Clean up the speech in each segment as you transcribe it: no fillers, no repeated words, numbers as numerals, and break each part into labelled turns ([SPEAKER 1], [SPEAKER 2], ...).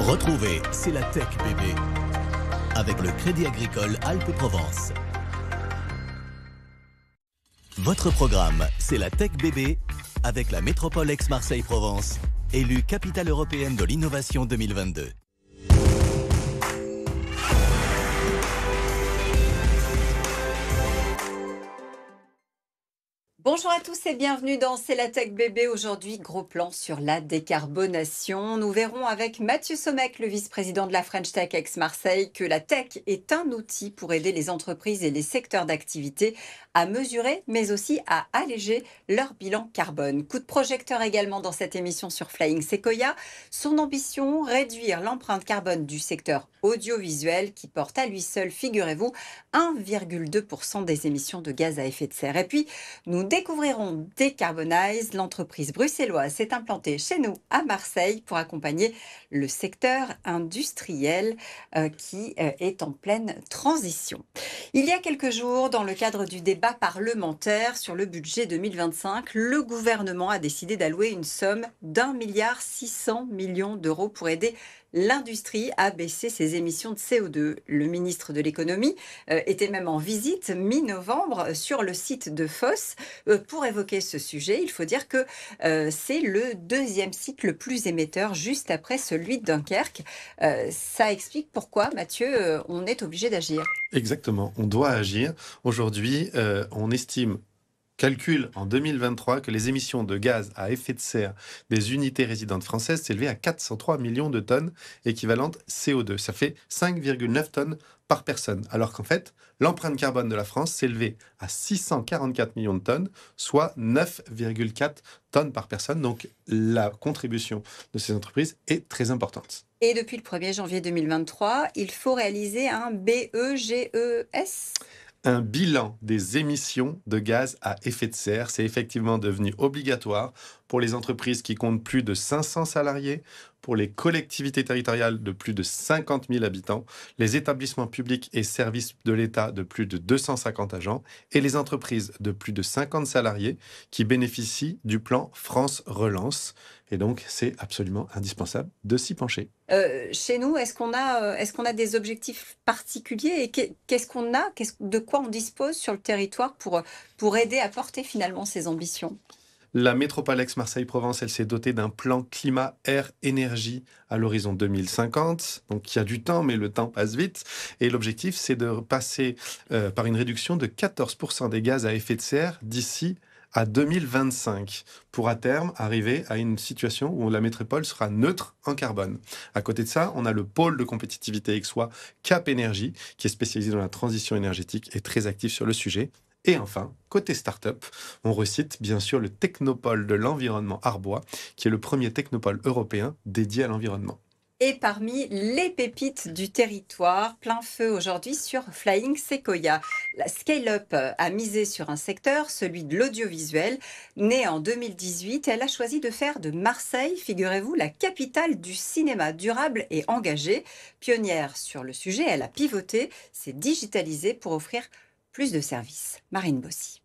[SPEAKER 1] Retrouvez C'est la Tech bébé avec le Crédit Agricole Alpes-Provence. Votre programme C'est la Tech bébé avec la métropole Aix-Marseille-Provence, élue capitale européenne de l'innovation 2022.
[SPEAKER 2] Bonjour à tous et bienvenue dans C'est la Tech bébé. Aujourd'hui, gros plan sur la décarbonation. Nous verrons avec Mathieu Sommeck, le vice-président de la French Tech Aix-Marseille, que la tech est un outil pour aider les entreprises et les secteurs d'activité à mesurer, mais aussi à alléger leur bilan carbone. Coup de projecteur également dans cette émission sur Flying Sequoia. Son ambition, réduire l'empreinte carbone du secteur audiovisuel qui porte à lui seul, figurez-vous, 1,2% des émissions de gaz à effet de serre. Et puis, nous découvrirons Decarbonize. L'entreprise bruxelloise s'est implantée chez nous à Marseille pour accompagner le secteur industriel qui est en pleine transition. Il y a quelques jours, dans le cadre du débat parlementaire sur le budget 2025, le gouvernement a décidé d'allouer une somme d'1,6 milliard d'euros pour aider l'industrie à baisser ses émissions de CO2. Le ministre de l'économie était même en visite mi-novembre sur le site de Foss pour évoquer ce sujet. Il faut dire que c'est le deuxième site le plus émetteur, juste après celui de Dunkerque. Ça explique pourquoi, Mathieu, on est obligé d'agir.
[SPEAKER 3] Exactement, on doit agir. Aujourd'hui, on calcule en 2023 que les émissions de gaz à effet de serre des unités résidentes françaises s'élevaient à 403 millions de tonnes équivalentes CO2. Ça fait 5,9 tonnes par personne. Alors qu'en fait, l'empreinte carbone de la France s'élevait à 644 millions de tonnes, soit 9,4 tonnes par personne. Donc la contribution de ces entreprises est très importante.
[SPEAKER 2] Et depuis le 1er janvier 2023, il faut réaliser un BEGES.
[SPEAKER 3] Un bilan des émissions de gaz à effet de serre, c'est effectivement devenu obligatoire pour les entreprises qui comptent plus de 500 salariés, pour les collectivités territoriales de plus de 50 000 habitants, les établissements publics et services de l'État de plus de 250 agents et les entreprises de plus de 50 salariés qui bénéficient du plan France Relance. Et donc, c'est absolument indispensable de s'y pencher.
[SPEAKER 2] Chez nous, est-ce qu'on a des objectifs particuliers et qu'est-ce qu'on a, de quoi on dispose sur le territoire pour aider à porter finalement ces ambitions ?
[SPEAKER 3] La métropole Aix-Marseille-Provence, elle s'est dotée d'un plan climat-air-énergie à l'horizon 2050. Donc, il y a du temps, mais le temps passe vite. Et l'objectif, c'est de passer par une réduction de 14% des gaz à effet de serre d'ici à 2025, pour à terme arriver à une situation où la métropole sera neutre en carbone. À côté de ça, on a le pôle de compétitivité aixois Cap Énergie, qui est spécialisé dans la transition énergétique et très actif sur le sujet. Et enfin, côté start-up, on recite bien sûr le technopole de l'environnement Arbois, qui est le premier technopole européen dédié à l'environnement.
[SPEAKER 2] Et parmi les pépites du territoire, plein feu aujourd'hui sur Flying Sequoia. La Scale-up a misé sur un secteur, celui de l'audiovisuel. Née en 2018, elle a choisi de faire de Marseille, figurez-vous, la capitale du cinéma durable et engagé. Pionnière sur le sujet, elle a pivoté, s'est digitalisée pour offrir plus de services. Marine Bossy.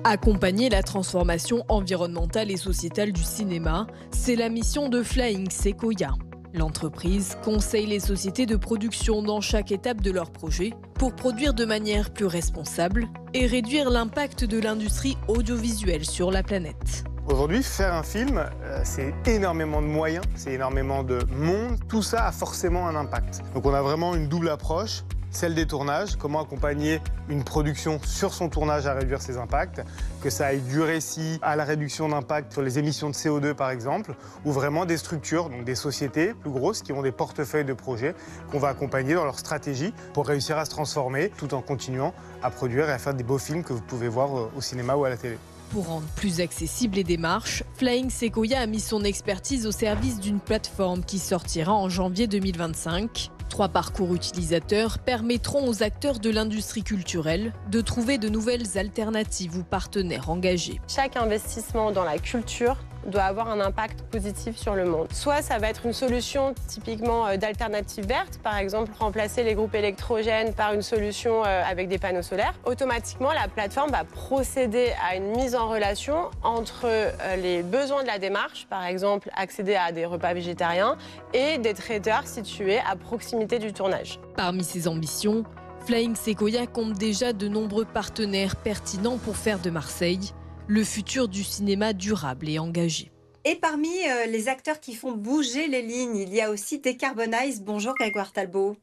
[SPEAKER 4] Accompagner la transformation environnementale et sociétale du cinéma, c'est la mission de Flying Sequoia. L'entreprise conseille les sociétés de production dans chaque étape de leur projet pour produire de manière plus responsable et réduire l'impact de l'industrie audiovisuelle sur la planète.
[SPEAKER 5] Aujourd'hui, faire un film, c'est énormément de moyens, c'est énormément de monde. Tout ça a forcément un impact. Donc on a vraiment une double approche. Celle des tournages, comment accompagner une production sur son tournage à réduire ses impacts, que ça aille du récit à la réduction d'impact sur les émissions de CO2 par exemple, ou vraiment des structures, donc des sociétés plus grosses qui ont des portefeuilles de projets qu'on va accompagner dans leur stratégie pour réussir à se transformer tout en continuant à produire et à faire des beaux films que vous pouvez voir au cinéma ou à la télé.
[SPEAKER 4] Pour rendre plus accessibles les démarches, Flying Sequoia a mis son expertise au service d'une plateforme qui sortira en janvier 2025. 3 parcours utilisateurs permettront aux acteurs de l'industrie culturelle de trouver de nouvelles alternatives ou partenaires engagés.
[SPEAKER 6] Chaque investissement dans la culture doit avoir un impact positif sur le monde. Soit ça va être une solution typiquement d'alternative verte, par exemple remplacer les groupes électrogènes par une solution avec des panneaux solaires. Automatiquement, la plateforme va procéder à une mise en relation entre les besoins de la démarche, par exemple accéder à des repas végétariens, et des traders situés à proximité du tournage.
[SPEAKER 4] Parmi ses ambitions, Flying Sequoia compte déjà de nombreux partenaires pertinents pour faire de Marseille le futur du cinéma durable et engagé.
[SPEAKER 2] Et parmi les acteurs qui font bouger les lignes, il y a aussi Decarbonize. Bonjour Grégoire Talbot.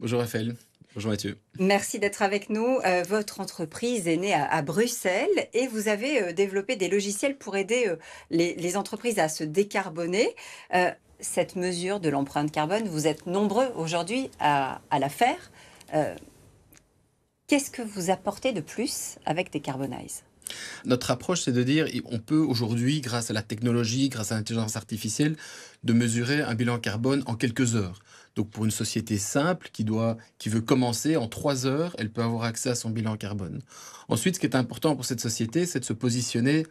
[SPEAKER 7] Bonjour Raphaël. Bonjour Mathieu.
[SPEAKER 2] Merci d'être avec nous. Votre entreprise est née à Bruxelles et vous avez développé des logiciels pour aider les entreprises à se décarboner. Cette mesure de l'empreinte carbone, vous êtes nombreux aujourd'hui à la faire. Qu'est-ce que vous apportez de plus avec Decarbonize ?
[SPEAKER 7] Notre approche, c'est de dire on peut aujourd'hui, grâce à la technologie, grâce à l'intelligence artificielle, de mesurer un bilan carbone en quelques heures. Donc pour une société simple qui veut commencer, en 3 heures, elle peut avoir accès à son bilan carbone. Ensuite, ce qui est important pour cette société, c'est de se positionner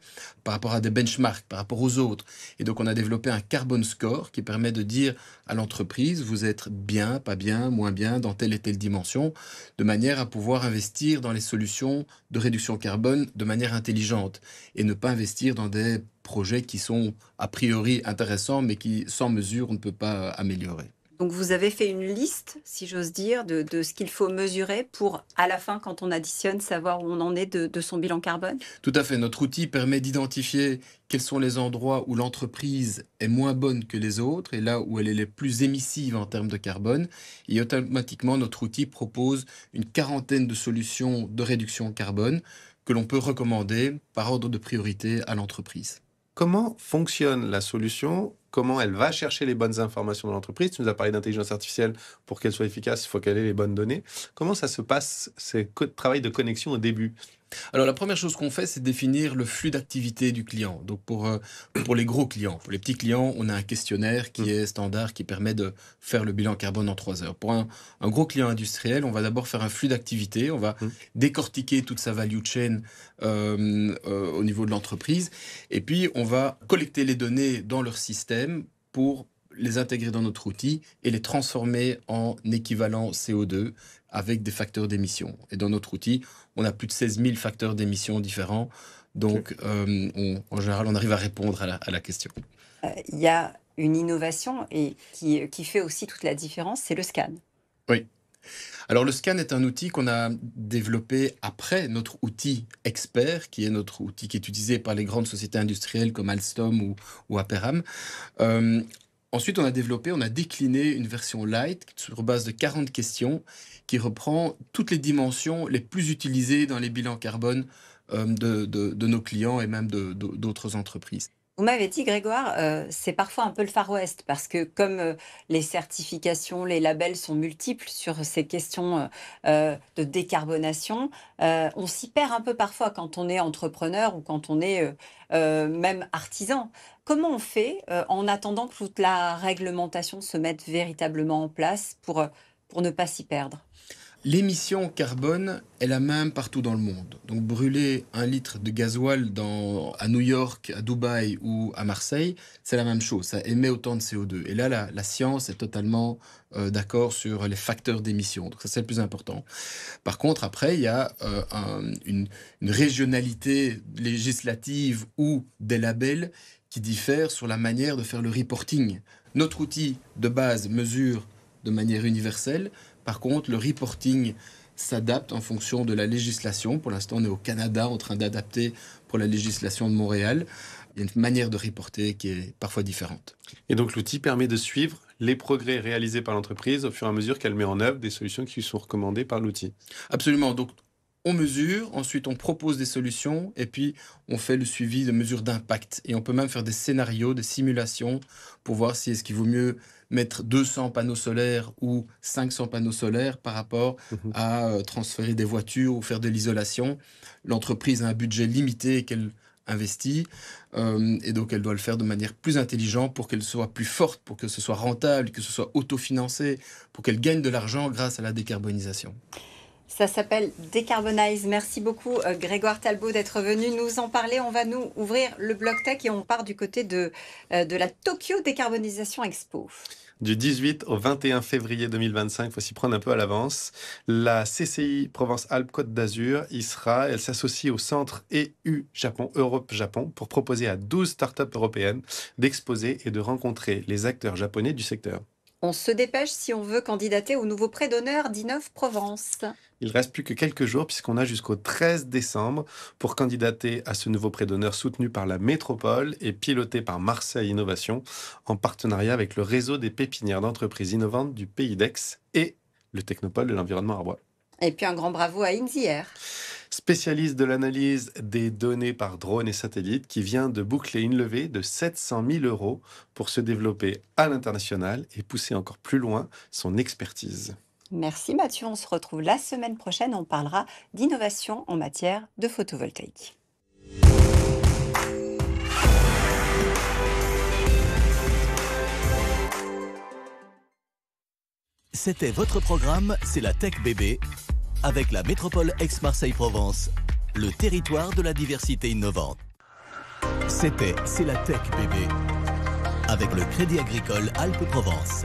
[SPEAKER 7] par rapport à des benchmarks, par rapport aux autres. Et donc on a développé un carbone score qui permet de dire à l'entreprise, vous êtes bien, pas bien, moins bien, dans telle et telle dimension, de manière à pouvoir investir dans les solutions de réduction carbone de manière intelligente et ne pas investir dans des projets qui sont a priori intéressants, mais qui, sans mesure, on ne peut pas améliorer.
[SPEAKER 2] Donc vous avez fait une liste, si j'ose dire, de ce qu'il faut mesurer pour, à la fin, quand on additionne, savoir où on en est de son bilan carbone ?
[SPEAKER 7] Tout à fait. Notre outil permet d'identifier quels sont les endroits où l'entreprise est moins bonne que les autres et là où elle est les plus émissive en termes de carbone. Et automatiquement, notre outil propose une quarantaine de solutions de réduction carbone que l'on peut recommander par ordre de priorité à l'entreprise.
[SPEAKER 3] Comment fonctionne la solution ? Comment elle va chercher les bonnes informations dans l'entreprise ? Tu nous as parlé d'intelligence artificielle. Pour qu'elle soit efficace, il faut qu'elle ait les bonnes données. Comment ça se passe, ce travail de connexion au début ?
[SPEAKER 7] Alors la première chose qu'on fait, c'est définir le flux d'activité du client. Donc pour les gros clients, pour les petits clients, on a un questionnaire qui est standard, qui permet de faire le bilan carbone en 3 heures. Pour un gros client industriel, on va d'abord faire un flux d'activité, on va décortiquer toute sa value chain au niveau de l'entreprise, et puis on va collecter les données dans leur système pour les intégrer dans notre outil et les transformer en équivalent CO2 avec des facteurs d'émission. Et dans notre outil, on a plus de 16 000 facteurs d'émission différents. Donc, en général, on arrive à répondre à la question.
[SPEAKER 2] Il y a une innovation et qui fait aussi toute la différence, c'est le scan.
[SPEAKER 7] Oui. Alors, le scan est un outil qu'on a développé après notre outil expert, qui est notre outil qui est utilisé par les grandes sociétés industrielles comme Alstom ou Aperam. Ensuite, on a décliné une version light sur base de 40 questions qui reprend toutes les dimensions les plus utilisées dans les bilans carbone de nos clients et même d'autres entreprises.
[SPEAKER 2] Vous m'avez dit, Grégoire, c'est parfois un peu le Far West parce que comme les certifications, les labels sont multiples sur ces questions de décarbonation, on s'y perd un peu parfois quand on est entrepreneur ou quand on est même artisan. Comment on fait en attendant que toute la réglementation se mette véritablement en place pour ne pas s'y perdre ?
[SPEAKER 7] L'émission carbone est la même partout dans le monde. Donc brûler 1 litre de gasoil à New York, à Dubaï ou à Marseille, c'est la même chose. Ça émet autant de CO2. Et là, la science est totalement d'accord sur les facteurs d'émission. Donc ça, c'est le plus important. Par contre, après, il y a une régionalité législative ou des labels qui diffèrent sur la manière de faire le reporting. Notre outil de base mesure de manière universelle. Par contre, le reporting s'adapte en fonction de la législation. Pour l'instant, on est au Canada en train d'adapter pour la législation de Montréal. Il y a une manière de reporter qui est parfois différente.
[SPEAKER 3] Et donc, l'outil permet de suivre les progrès réalisés par l'entreprise au fur et à mesure qu'elle met en œuvre des solutions qui sont recommandées par l'outil.
[SPEAKER 7] Absolument. Donc, on mesure, ensuite on propose des solutions et puis on fait le suivi de mesures d'impact. Et on peut même faire des scénarios, des simulations pour voir si est-ce qu'il vaut mieux mettre 200 panneaux solaires ou 500 panneaux solaires par rapport à transférer des voitures ou faire de l'isolation. L'entreprise a un budget limité qu'elle investit et donc elle doit le faire de manière plus intelligente pour qu'elle soit plus forte, pour que ce soit rentable, que ce soit autofinancé, pour qu'elle gagne de l'argent grâce à la décarbonisation.
[SPEAKER 2] Ça s'appelle Decarbonize. Merci beaucoup Grégoire Talbot d'être venu nous en parler. On va nous ouvrir le bloc tech et on part du côté de la Tokyo Décarbonisation Expo.
[SPEAKER 3] Du 18 au 21 février 2025, il faut s'y prendre un peu à l'avance. La CCI Provence-Alpes-Côte d'Azur y sera. Elle s'associe au centre EU Japon, Europe-Japon, pour proposer à 12 startups européennes d'exposer et de rencontrer les acteurs japonais du secteur.
[SPEAKER 2] On se dépêche si on veut candidater au nouveau prêt d'honneur d'Innov Provence.
[SPEAKER 3] Il ne reste plus que quelques jours puisqu'on a jusqu'au 13 décembre pour candidater à ce nouveau prêt d'honneur soutenu par la métropole et piloté par Marseille Innovation en partenariat avec le réseau des pépinières d'entreprises innovantes du Pays d'Aix et le Technopole de l'environnement Arbois.
[SPEAKER 2] Et puis un grand bravo à INSIER.
[SPEAKER 3] Spécialiste de l'analyse des données par drone et satellite, qui vient de boucler une levée de 700 000 € pour se développer à l'international et pousser encore plus loin son expertise.
[SPEAKER 2] Merci Mathieu, on se retrouve la semaine prochaine. On parlera d'innovation en matière de photovoltaïque.
[SPEAKER 1] C'était votre programme, c'est la Tech Bébé, avec la métropole Aix-Marseille-Provence, le territoire de la diversité innovante. C'était C'est la Tech Bébé, avec le Crédit Agricole Alpes-Provence.